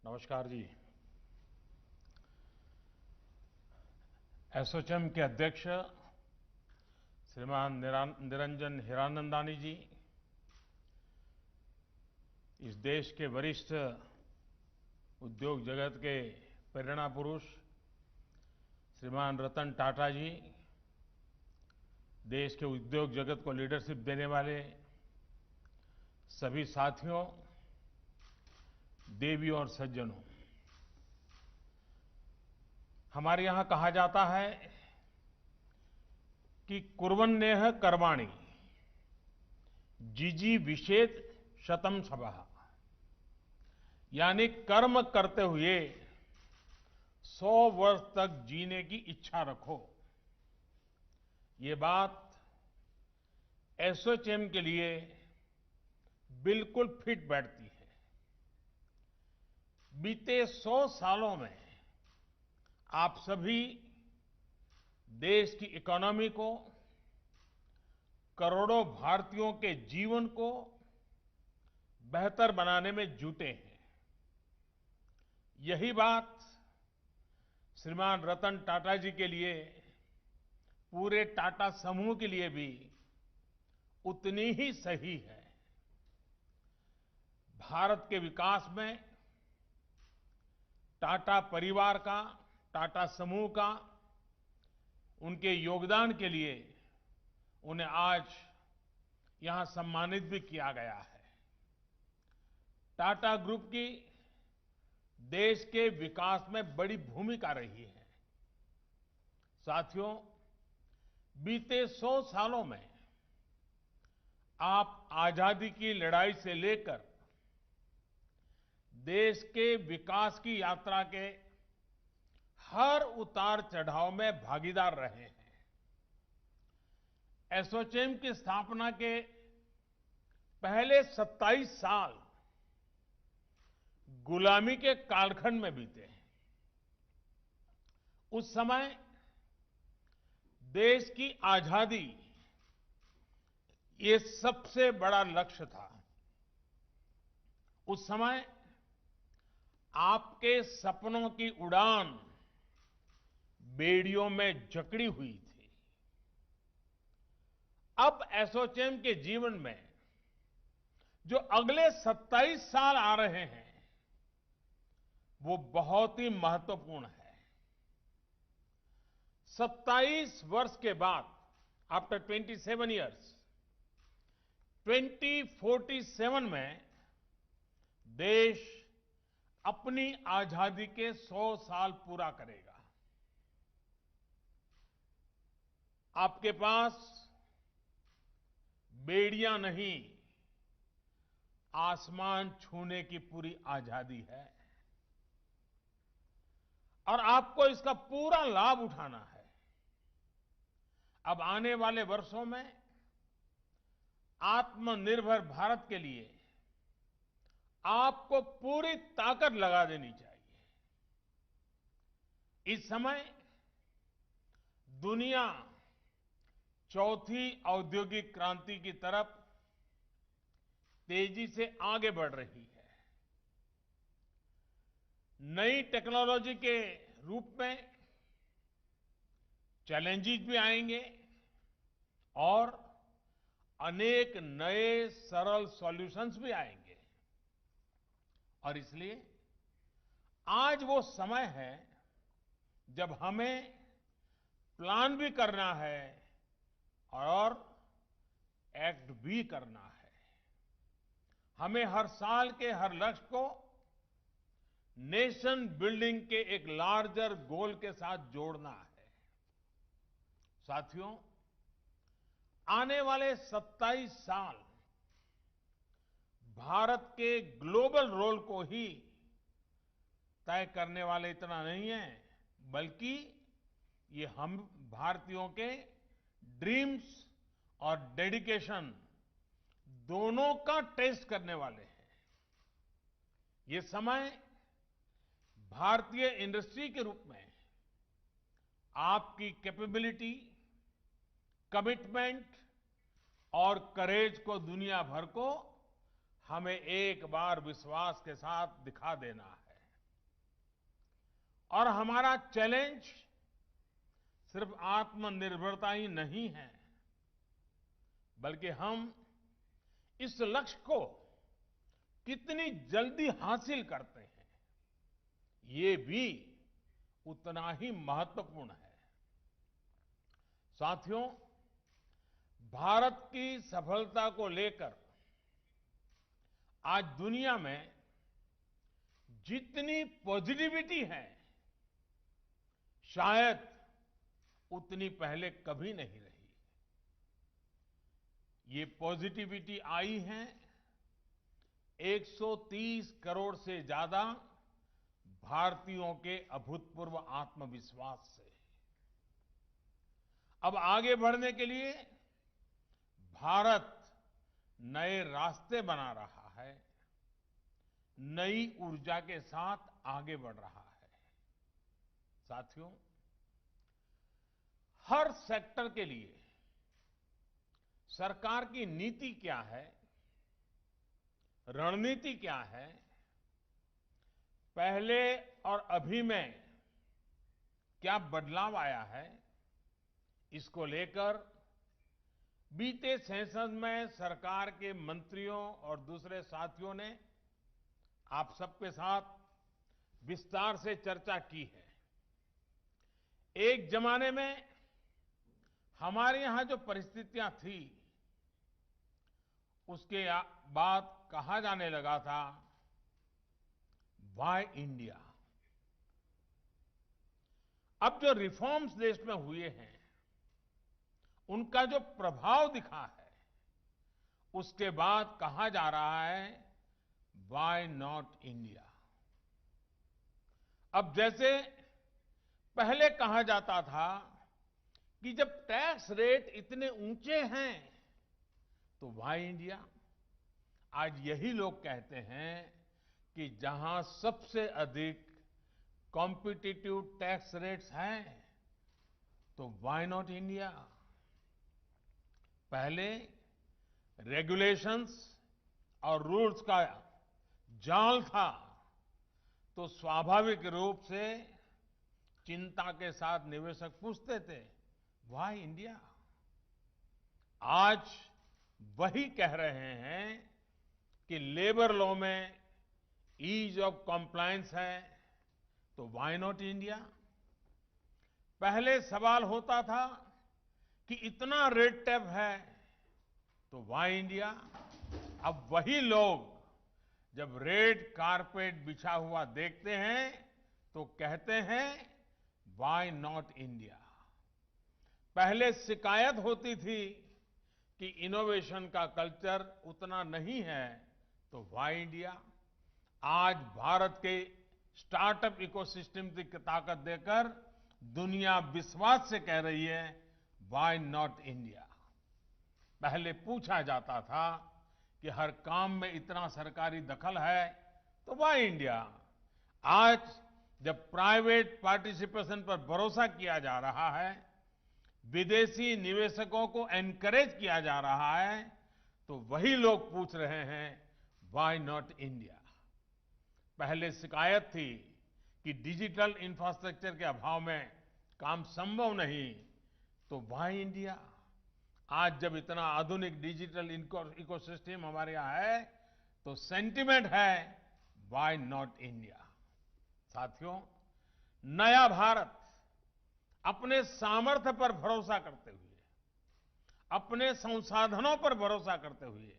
नमस्कार जी। एसोचैम के अध्यक्ष श्रीमान निरंजन हीरानंदानी जी, इस देश के वरिष्ठ उद्योग जगत के प्रेरणा पुरुष श्रीमान रतन टाटा जी, देश के उद्योग जगत को लीडरशिप देने वाले सभी साथियों, देवियों और सज्जनों, हमारे यहाँ कहा जाता है कि कुर्वन्नेह कर्माणि जिजी विषेद शतम सबः, यानी कर्म करते हुए 100 वर्ष तक जीने की इच्छा रखो। ये बात एसोचैम के लिए बिल्कुल फिट बैठती है। बीते 100 सालों में आप सभी देश की इकोनॉमी को, करोड़ों भारतीयों के जीवन को बेहतर बनाने में जुटे हैं। यही बात श्रीमान रतन टाटा जी के लिए, पूरे टाटा समूह के लिए भी उतनी ही सही है। भारत के विकास में टाटा परिवार का, टाटा समूह का, उनके योगदान के लिए उन्हें आज यहां सम्मानित भी किया गया है। टाटा ग्रुप की देश के विकास में बड़ी भूमिका रही है। साथियों, बीते 100 सालों में आप आजादी की लड़ाई से लेकर देश के विकास की यात्रा के हर उतार चढ़ाव में भागीदार रहे हैं। एसोचैम की स्थापना के पहले 27 साल गुलामी के कालखंड में बीते हैं। उस समय देश की आजादी ये सबसे बड़ा लक्ष्य था। उस समय आपके सपनों की उड़ान बेड़ियों में जकड़ी हुई थी। अब एसोचैम के जीवन में जो अगले 27 साल आ रहे हैं, वो बहुत ही महत्वपूर्ण है। 27 वर्ष के बाद, आफ्टर 27 ईयर्स, 2047 में देश अपनी आजादी के 100 साल पूरा करेगा। आपके पास बेड़ियां नहीं, आसमान छूने की पूरी आजादी है और आपको इसका पूरा लाभ उठाना है। अब आने वाले वर्षों में आत्मनिर्भर भारत के लिए आपको पूरी ताकत लगा देनी चाहिए। इस समय दुनिया चौथी औद्योगिक क्रांति की तरफ तेजी से आगे बढ़ रही है। नई टेक्नोलॉजी के रूप में चैलेंजेस भी आएंगे और अनेक नए सरल सॉल्यूशंस भी आएंगे। और इसलिए आज वो समय है जब हमें प्लान भी करना है और एक्ट भी करना है। हमें हर साल के हर लक्ष्य को नेशन बिल्डिंग के एक लार्जर गोल के साथ जोड़ना है। साथियों, आने वाले 27 साल भारत के ग्लोबल रोल को ही तय करने वाले इतना नहीं है, बल्कि ये हम भारतीयों के ड्रीम्स और डेडिकेशन दोनों का टेस्ट करने वाले हैं। ये समय भारतीय इंडस्ट्री के रूप में आपकी कैपेबिलिटी, कमिटमेंट और करेज को दुनिया भर को हमें एक बार विश्वास के साथ दिखा देना है। और हमारा चैलेंज सिर्फ आत्मनिर्भरता ही नहीं है, बल्कि हम इस लक्ष्य को कितनी जल्दी हासिल करते हैं, ये भी उतना ही महत्वपूर्ण है। साथियों, भारत की सफलता को लेकर आज दुनिया में जितनी पॉजिटिविटी है, शायद उतनी पहले कभी नहीं रही। ये पॉजिटिविटी आई है 130 करोड़ से ज्यादा भारतीयों के अभूतपूर्व आत्मविश्वास से। अब आगे बढ़ने के लिए भारत नए रास्ते बना रहा है, नई ऊर्जा के साथ आगे बढ़ रहा है। साथियों, हर सेक्टर के लिए सरकार की नीति क्या है, रणनीति क्या है, पहले और अभी में क्या बदलाव आया है, इसको लेकर बीते सेशन में सरकार के मंत्रियों और दूसरे साथियों ने आप सबके साथ विस्तार से चर्चा की है। एक जमाने में हमारे यहां जो परिस्थितियां थी, उसके बाद कहा जाने लगा था, व्हाई इंडिया। अब जो रिफॉर्म्स देश में हुए हैं, उनका जो प्रभाव दिखा है, उसके बाद कहा जा रहा है, व्हाई नॉट इंडिया। अब जैसे पहले कहा जाता था कि जब टैक्स रेट इतने ऊंचे हैं तो व्हाई इंडिया, आज यही लोग कहते हैं कि जहां सबसे अधिक कॉम्पिटिटिव टैक्स रेट्स हैं तो व्हाई नॉट इंडिया। पहले रेगुलेशंस और रूल्स का जाल था, तो स्वाभाविक रूप से चिंता के साथ निवेशक पूछते थे, व्हाई इंडिया। आज वही कह रहे हैं कि लेबर लॉ में ईज ऑफ कॉम्प्लायंस है तो व्हाई नॉट इंडिया। पहले सवाल होता था कि इतना रेड टेप है तो व्हाई इंडिया। अब वही लोग जब रेड कारपेट बिछा हुआ देखते हैं तो कहते हैं, व्हाई नॉट इंडिया। पहले शिकायत होती थी कि इनोवेशन का कल्चर उतना नहीं है तो व्हाई इंडिया। आज भारत के स्टार्टअप इकोसिस्टम की ताकत देकर दुनिया विश्वास से कह रही है, व्हाई नॉट इंडिया। पहले पूछा जाता था कि हर काम में इतना सरकारी दखल है तो व्हाई इंडिया। आज जब प्राइवेट पार्टिसिपेशन पर भरोसा किया जा रहा है, विदेशी निवेशकों को एनकरेज किया जा रहा है, तो वही लोग पूछ रहे हैं, व्हाई नॉट इंडिया। पहले शिकायत थी कि डिजिटल इंफ्रास्ट्रक्चर के अभाव में काम संभव नहीं तो व्हाई इंडिया। आज जब इतना आधुनिक डिजिटल इकोसिस्टम हमारे यहां है तो सेंटिमेंट है, व्हाई नॉट इंडिया। साथियों, नया भारत अपने सामर्थ्य पर भरोसा करते हुए, अपने संसाधनों पर भरोसा करते हुए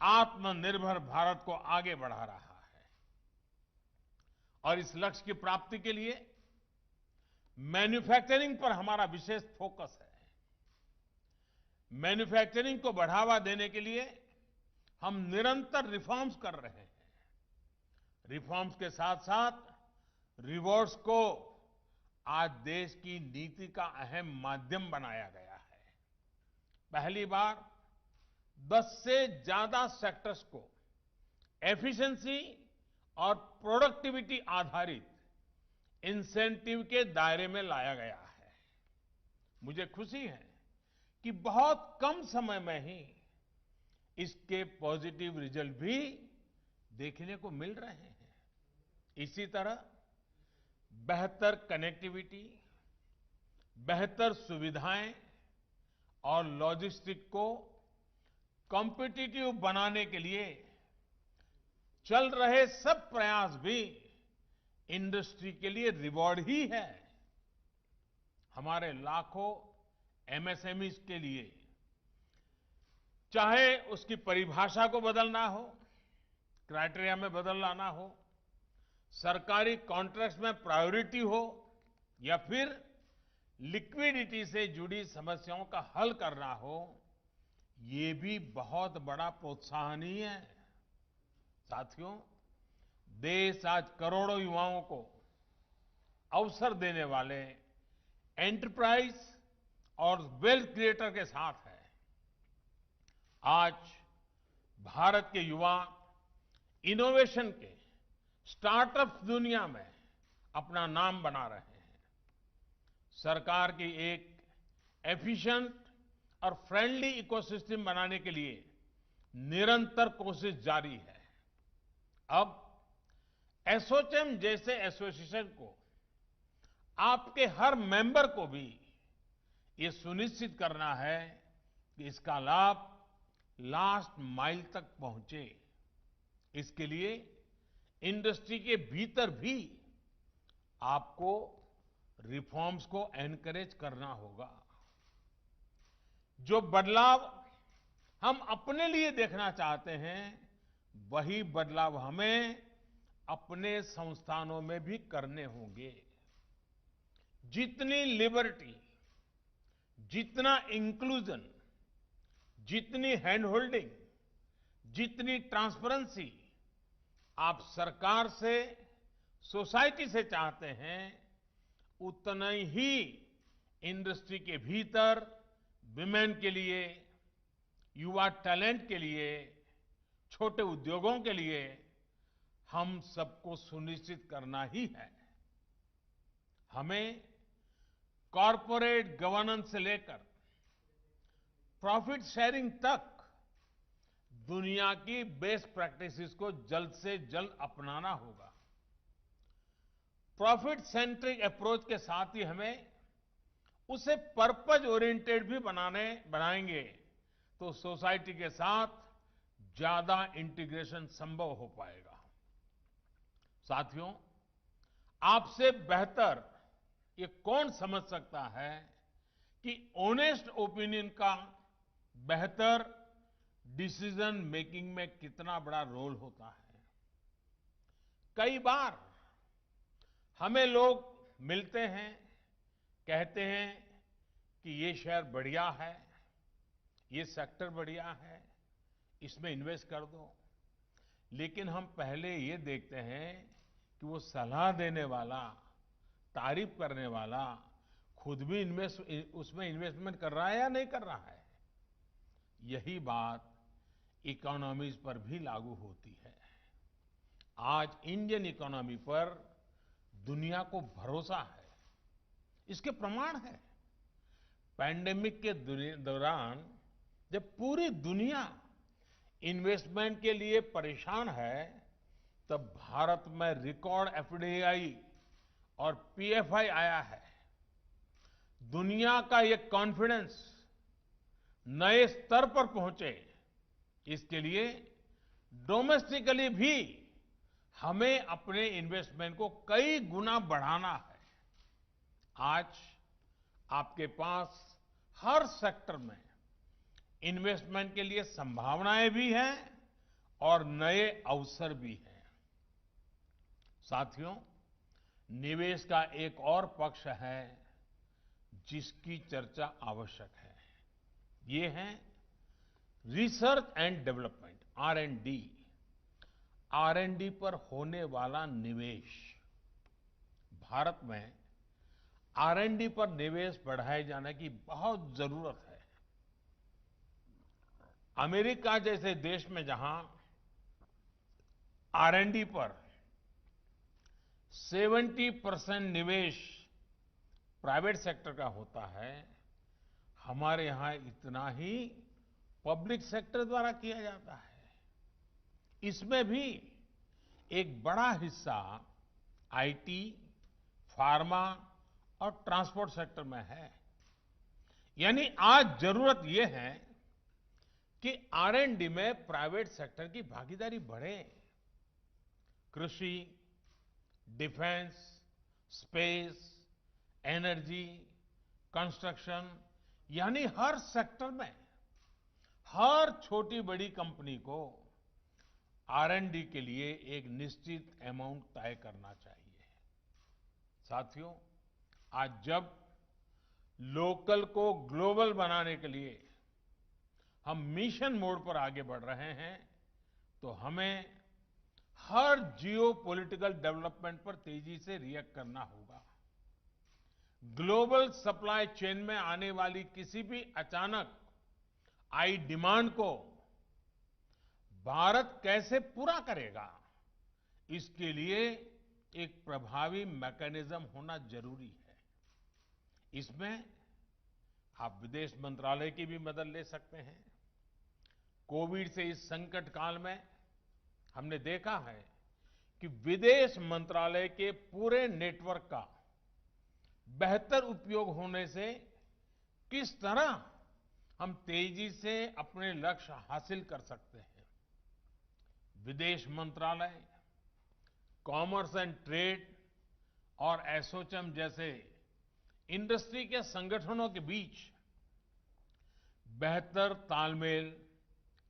आत्मनिर्भर भारत को आगे बढ़ा रहा है। और इस लक्ष्य की प्राप्ति के लिए मैन्युफैक्चरिंग पर हमारा विशेष फोकस है। मैन्युफैक्चरिंग को बढ़ावा देने के लिए हम निरंतर रिफॉर्म्स कर रहे हैं। रिफॉर्म्स के साथ साथ रिवॉर्ड्स को आज देश की नीति का अहम माध्यम बनाया गया है। पहली बार 10 से ज्यादा सेक्टर्स को एफिशिएंसी और प्रोडक्टिविटी आधारित इंसेंटिव के दायरे में लाया गया है। मुझे खुशी है कि बहुत कम समय में ही इसके पॉजिटिव रिजल्ट भी देखने को मिल रहे हैं। इसी तरह बेहतर कनेक्टिविटी, बेहतर सुविधाएं और लॉजिस्टिक को कॉम्पिटिटिव बनाने के लिए चल रहे सब प्रयास भी इंडस्ट्री के लिए रिवॉर्ड ही है। हमारे लाखों एमएसएमईज के लिए चाहे उसकी परिभाषा को बदलना हो, क्राइटेरिया में बदल लाना हो, सरकारी कॉन्ट्रैक्ट्स में प्रायोरिटी हो या फिर लिक्विडिटी से जुड़ी समस्याओं का हल करना हो, ये भी बहुत बड़ा प्रोत्साहन ही है। साथियों, देश आज करोड़ों युवाओं को अवसर देने वाले एंटरप्राइज और वेल्थ क्रिएटर के साथ है। आज भारत के युवा इनोवेशन के स्टार्टअप्स दुनिया में अपना नाम बना रहे हैं। सरकार की एक एफिशिएंट और फ्रेंडली इकोसिस्टम बनाने के लिए निरंतर कोशिश जारी है। अब एसोचैम जैसे एसोसिएशन को, आपके हर मेंबर को भी ये सुनिश्चित करना है कि इसका लाभ लास्ट माइल तक पहुंचे। इसके लिए इंडस्ट्री के भीतर भी आपको रिफॉर्म्स को एनकरेज करना होगा। जो बदलाव हम अपने लिए देखना चाहते हैं, वही बदलाव हमें अपने संस्थानों में भी करने होंगे। जितनी लिबर्टी, जितना इंक्लूजन, जितनी हैंड होल्डिंग, जितनी ट्रांसपेरेंसी आप सरकार से, सोसाइटी से चाहते हैं, उतना ही इंडस्ट्री के भीतर विमेन के लिए, युवा टैलेंट के लिए, छोटे उद्योगों के लिए हम सबको सुनिश्चित करना ही है। हमें कॉरपोरेट गवर्नेंस से लेकर प्रॉफिट शेयरिंग तक दुनिया की बेस्ट प्रैक्टिसेस को जल्द से जल्द अपनाना होगा। प्रॉफिट सेंट्रिक अप्रोच के साथ ही हमें उसे पर्पज ओरिएंटेड भी बनाएंगे तो सोसाइटी के साथ ज्यादा इंटीग्रेशन संभव हो पाएगा। साथियों, आपसे बेहतर ये कौन समझ सकता है कि ऑनेस्ट ओपिनियन का बेहतर डिसीजन मेकिंग में कितना बड़ा रोल होता है। कई बार हमें लोग मिलते हैं, कहते हैं कि ये शेयर बढ़िया है, ये सेक्टर बढ़िया है, इसमें इन्वेस्ट कर दो। लेकिन हम पहले ये देखते हैं कि वो सलाह देने वाला, तारीफ करने वाला खुद भी उसमें इन्वेस्टमेंट कर रहा है या नहीं कर रहा है। यही बात इकोनॉमीज पर भी लागू होती है। आज इंडियन इकोनॉमी पर दुनिया को भरोसा है, इसके प्रमाण है। पैंडेमिक के दौरान जब पूरी दुनिया इन्वेस्टमेंट के लिए परेशान है, तब भारत में रिकॉर्ड एफडीआई और पीएफआई आया है। दुनिया का ये कॉन्फिडेंस नए स्तर पर पहुंचे, इसके लिए डोमेस्टिकली भी हमें अपने इन्वेस्टमेंट को कई गुना बढ़ाना है। आज आपके पास हर सेक्टर में इन्वेस्टमेंट के लिए संभावनाएं भी हैं और नए अवसर भी हैं। साथियों, निवेश का एक और पक्ष है जिसकी चर्चा आवश्यक है। ये है research and development, R&D। R&D पर होने वाला निवेश। भारत में R&D पर निवेश बढ़ाए जाने की बहुत जरूरत है। अमेरिका जैसे देश में जहां R&D पर 70% निवेश प्राइवेट सेक्टर का होता है, हमारे यहां इतना ही पब्लिक सेक्टर द्वारा किया जाता है। इसमें भी एक बड़ा हिस्सा आईटी, फार्मा और ट्रांसपोर्ट सेक्टर में है। यानी आज जरूरत यह है कि R&D में प्राइवेट सेक्टर की भागीदारी बढ़े। कृषि, डिफेंस, स्पेस, एनर्जी, कंस्ट्रक्शन, यानी हर सेक्टर में हर छोटी बड़ी कंपनी को R&D के लिए एक निश्चित अमाउंट तय करना चाहिए। साथियों, आज जब लोकल को ग्लोबल बनाने के लिए हम मिशन मोड पर आगे बढ़ रहे हैं, तो हमें हर जियो पॉलिटिकल डेवलपमेंट पर तेजी से रिएक्ट करना होगा। ग्लोबल सप्लाई चेन में आने वाली किसी भी अचानक आई डिमांड को भारत कैसे पूरा करेगा, इसके लिए एक प्रभावी मैकेनिज्म होना जरूरी है। इसमें आप विदेश मंत्रालय की भी मदद ले सकते हैं। कोविड से इस संकट काल में हमने देखा है कि विदेश मंत्रालय के पूरे नेटवर्क का बेहतर उपयोग होने से किस तरह हम तेजी से अपने लक्ष्य हासिल कर सकते हैं। विदेश मंत्रालय, कॉमर्स एंड ट्रेड और एसोचैम जैसे इंडस्ट्री के संगठनों के बीच बेहतर तालमेल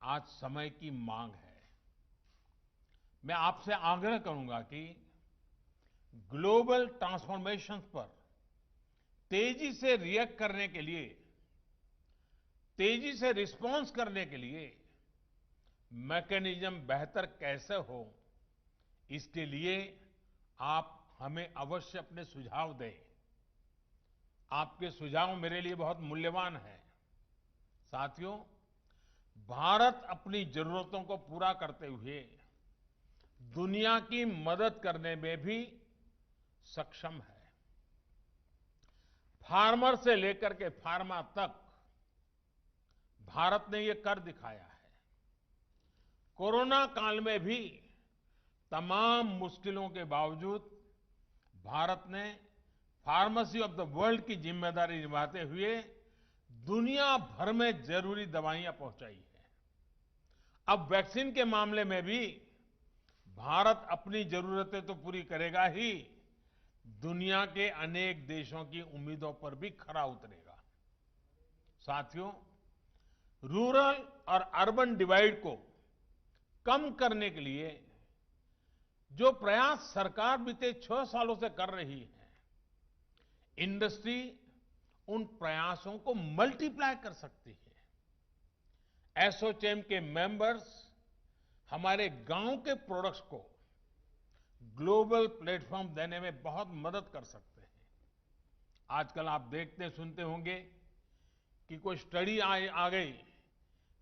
आज समय की मांग है। मैं आपसे आग्रह करूंगा कि ग्लोबल ट्रांसफॉर्मेशन पर तेजी से रिएक्ट करने के लिए, तेजी से रिस्पॉन्स करने के लिए मैकेनिज्म बेहतर कैसे हो, इसके लिए आप हमें अवश्य अपने सुझाव दें। आपके सुझाव मेरे लिए बहुत मूल्यवान हैं। साथियों, भारत अपनी जरूरतों को पूरा करते हुए दुनिया की मदद करने में भी सक्षम है। फार्मर से लेकर के फार्मा तक भारत ने ये कर दिखाया है। कोरोना काल में भी तमाम मुश्किलों के बावजूद भारत ने फार्मेसी ऑफ द वर्ल्ड की जिम्मेदारी निभाते हुए दुनिया भर में जरूरी दवाइयां पहुंचाई है। अब वैक्सीन के मामले में भी भारत अपनी जरूरतें तो पूरी करेगा ही, दुनिया के अनेक देशों की उम्मीदों पर भी खरा उतरेगा। साथियों, रूरल और अर्बन डिवाइड को कम करने के लिए जो प्रयास सरकार बीते 6 सालों से कर रही है, इंडस्ट्री उन प्रयासों को मल्टीप्लाई कर सकती है। एसोचैम के मेंबर्स हमारे गांव के प्रोडक्ट्स को ग्लोबल प्लेटफॉर्म देने में बहुत मदद कर सकते हैं। आजकल आप देखते सुनते होंगे कि कोई स्टडी आ गई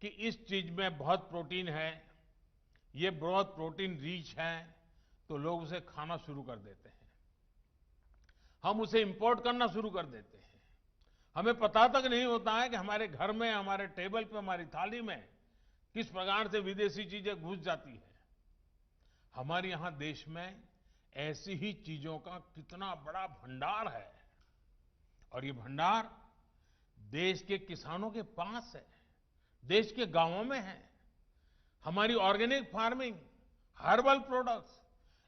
कि इस चीज में बहुत प्रोटीन है, ये बहुत प्रोटीन रिच है, तो लोग उसे खाना शुरू कर देते हैं। हम उसे इंपोर्ट करना शुरू कर देते हैं। हमें पता तक नहीं होता है कि हमारे घर में, हमारे टेबल पे, हमारी थाली में किस प्रकार से विदेशी चीजें घुस जाती है। हमारे यहां देश में ऐसी ही चीजों का कितना बड़ा भंडार है, और ये भंडार देश के किसानों के पास है, देश के गांवों में है। हमारी ऑर्गेनिक फार्मिंग, हर्बल प्रोडक्ट्स,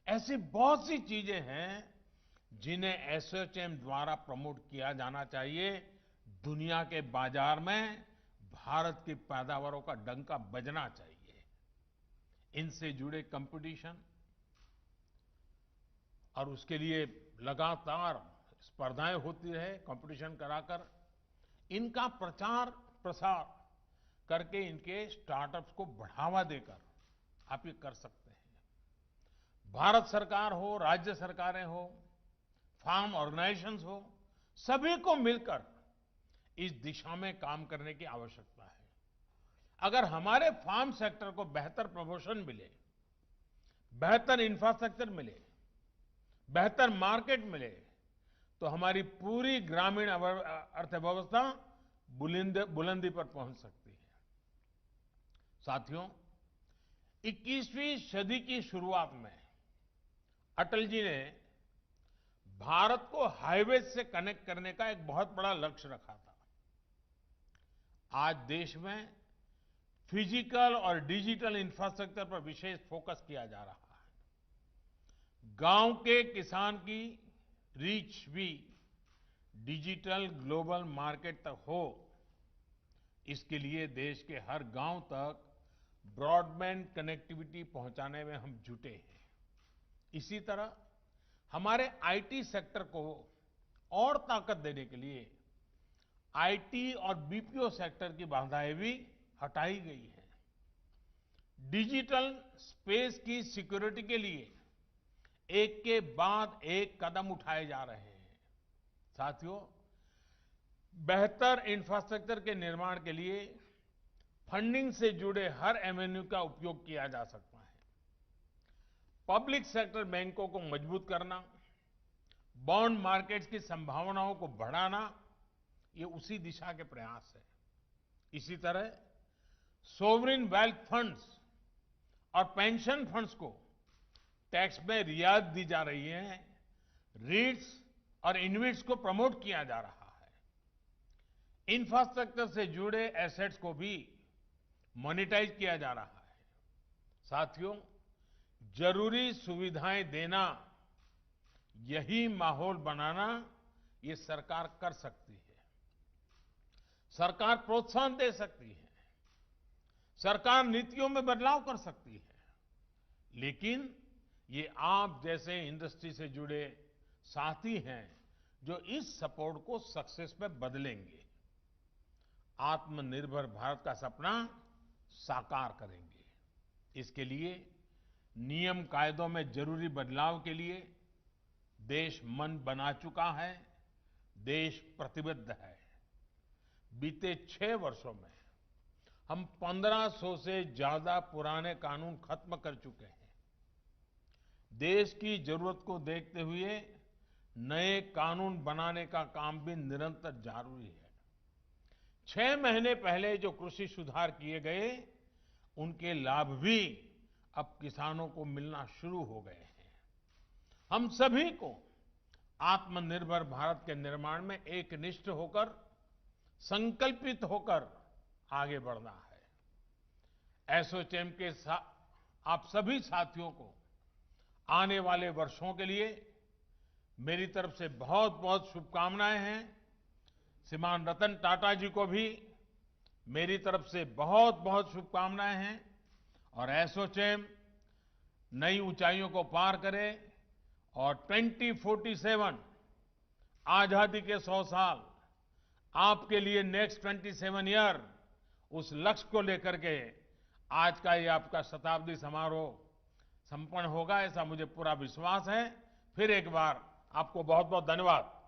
ऐसी बहुत सी चीजें हैं जिन्हें एसोचैम द्वारा प्रमोट किया जाना चाहिए। दुनिया के बाजार में भारत की पैदावारों का डंका बजना चाहिए। इनसे जुड़े कंपटीशन और उसके लिए लगातार स्पर्धाएं होती रहे, कंपटीशन कराकर इनका प्रचार प्रसार करके इनके स्टार्टअप्स को बढ़ावा देकर आप ये कर सकते हैं। भारत सरकार हो, राज्य सरकारें हो, फार्म ऑर्गेनाइजेशंस हो, सभी को मिलकर इस दिशा में काम करने की आवश्यकता है। अगर हमारे फार्म सेक्टर को बेहतर प्रमोशन मिले, बेहतर इंफ्रास्ट्रक्चर मिले, बेहतर मार्केट मिले, तो हमारी पूरी ग्रामीण अर्थव्यवस्था बुलंदी पर पहुंच सकती है। साथियों, 21वीं सदी की शुरुआत में अटल जी ने भारत को हाईवे से कनेक्ट करने का एक बहुत बड़ा लक्ष्य रखा था। आज देश में फिजिकल और डिजिटल इंफ्रास्ट्रक्चर पर विशेष फोकस किया जा रहा है। गांव के किसान की रीच भी डिजिटल ग्लोबल मार्केट तक हो, इसके लिए देश के हर गांव तक ब्रॉडबैंड कनेक्टिविटी पहुंचाने में हम जुटे हैं। इसी तरह हमारे आईटी सेक्टर को और ताकत देने के लिए आईटी और बीपीओ सेक्टर की बाधाएं भी हटाई गई हैं। डिजिटल स्पेस की सिक्योरिटी के लिए एक के बाद एक कदम उठाए जा रहे हैं। साथियों, बेहतर इंफ्रास्ट्रक्चर के निर्माण के लिए फंडिंग से जुड़े हर एवेन्यू का उपयोग किया जा सकता है। पब्लिक सेक्टर बैंकों को मजबूत करना, बॉन्ड मार्केट्स की संभावनाओं को बढ़ाना, ये उसी दिशा के प्रयास है। इसी तरह सोवरिन वेल्थ फंड्स और पेंशन फंड्स को टैक्स में रियायत दी जा रही है। रीट्स और इन्वेट्स को प्रमोट किया जा रहा है। इंफ्रास्ट्रक्चर से जुड़े एसेट्स को भी मोनेटाइज किया जा रहा है। साथियों, जरूरी सुविधाएं देना, यही माहौल बनाना, ये सरकार कर सकती है। सरकार प्रोत्साहन दे सकती है, सरकार नीतियों में बदलाव कर सकती है, लेकिन ये आप जैसे इंडस्ट्री से जुड़े साथी हैं जो इस सपोर्ट को सक्सेस में बदलेंगे, आत्मनिर्भर भारत का सपना साकार करेंगे। इसके लिए नियम कायदों में जरूरी बदलाव के लिए देश मन बना चुका है, देश प्रतिबद्ध है। बीते 6 वर्षों में हम 1500 से ज्यादा पुराने कानून खत्म कर चुके हैं। देश की जरूरत को देखते हुए नए कानून बनाने का काम भी निरंतर जारी है। 6 महीने पहले जो कृषि सुधार किए गए, उनके लाभ भी अब किसानों को मिलना शुरू हो गए हैं। हम सभी को आत्मनिर्भर भारत के निर्माण में एकनिष्ठ होकर, संकल्पित होकर आगे बढ़ना है। एसोचैम के आप सभी साथियों को आने वाले वर्षों के लिए मेरी तरफ से बहुत बहुत शुभकामनाएं हैं। श्रीमान रतन टाटा जी को भी मेरी तरफ से बहुत बहुत शुभकामनाएं हैं और एसोचैम नई ऊंचाइयों को पार करे और 2047 आजादी के 100 साल आपके लिए नेक्स्ट 27 ईयर, उस लक्ष्य को लेकर के आज का ये आपका शताब्दी समारोह संपन्न होगा, ऐसा मुझे पूरा विश्वास है। फिर एक बार आपको बहुत बहुत धन्यवाद।